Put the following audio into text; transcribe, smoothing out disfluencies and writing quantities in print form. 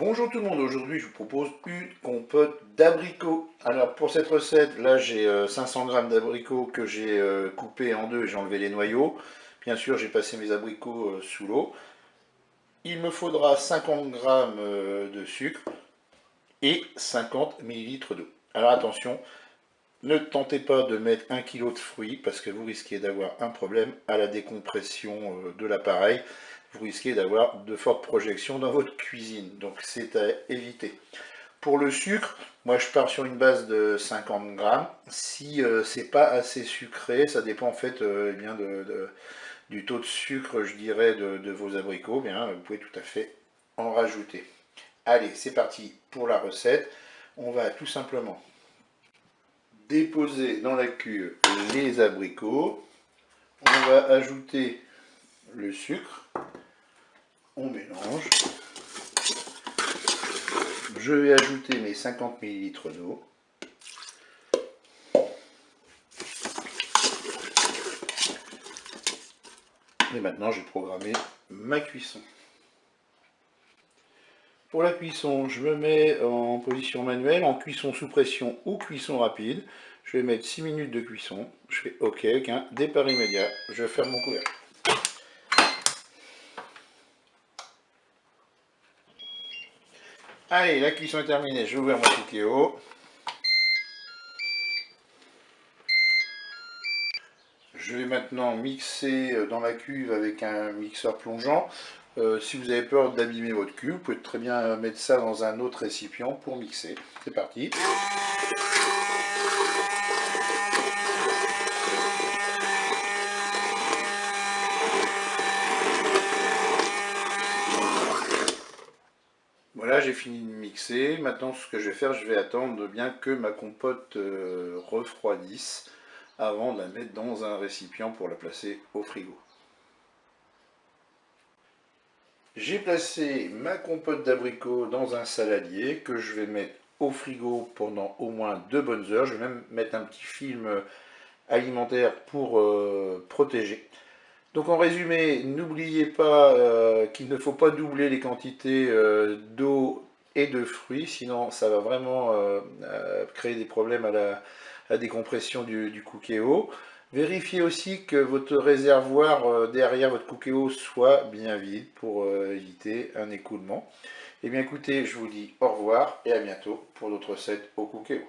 Bonjour tout le monde, aujourd'hui je vous propose une compote d'abricots. Alors pour cette recette, là j'ai 500 g d'abricots que j'ai coupés en deux et j'ai enlevé les noyaux. Bien sûr j'ai passé mes abricots sous l'eau. Il me faudra 50 g de sucre et 50 ml d'eau. Alors attention, ne tentez pas de mettre 1 kg de fruits parce que vous risquez d'avoir un problème à la décompression de l'appareil. Vous risquez d'avoir de fortes projections dans votre cuisine, donc c'est à éviter. Pour le sucre, moi je pars sur une base de 50 g. Si c'est pas assez sucré, ça dépend en fait du taux de sucre, je dirais, de vos abricots, bien, vous pouvez tout à fait en rajouter. Allez, c'est parti pour la recette. On va tout simplement déposer dans la cuve les abricots. On va ajouter le sucre. On mélange. Je vais ajouter mes 50 ml d'eau. Et maintenant, je vais programmer ma cuisson. Pour la cuisson, je me mets en position manuelle, en cuisson sous pression ou cuisson rapide. Je vais mettre 6 minutes de cuisson. Je fais OK avec un départ immédiat. Je ferme mon couvercle. Allez, la cuisson est terminée. Je vais ouvrir mon cookéo. Je vais maintenant mixer dans la cuve avec un mixeur plongeant. Si vous avez peur d'abîmer votre cuve, vous pouvez très bien mettre ça dans un autre récipient pour mixer. C'est parti. Voilà, j'ai fini de mixer. Maintenant, ce que je vais faire, je vais attendre bien que ma compote refroidisse avant de la mettre dans un récipient pour la placer au frigo. J'ai placé ma compote d'abricot dans un saladier que je vais mettre au frigo pendant au moins 2 bonnes heures. Je vais même mettre un petit film alimentaire pour protéger. Donc en résumé, n'oubliez pas qu'il ne faut pas doubler les quantités d'eau et de fruits, sinon ça va vraiment créer des problèmes à la décompression du cookéo. Vérifiez aussi que votre réservoir derrière votre cookéo soit bien vide pour éviter un écoulement. Et bien écoutez, je vous dis au revoir et à bientôt pour d'autres recettes au cookéo.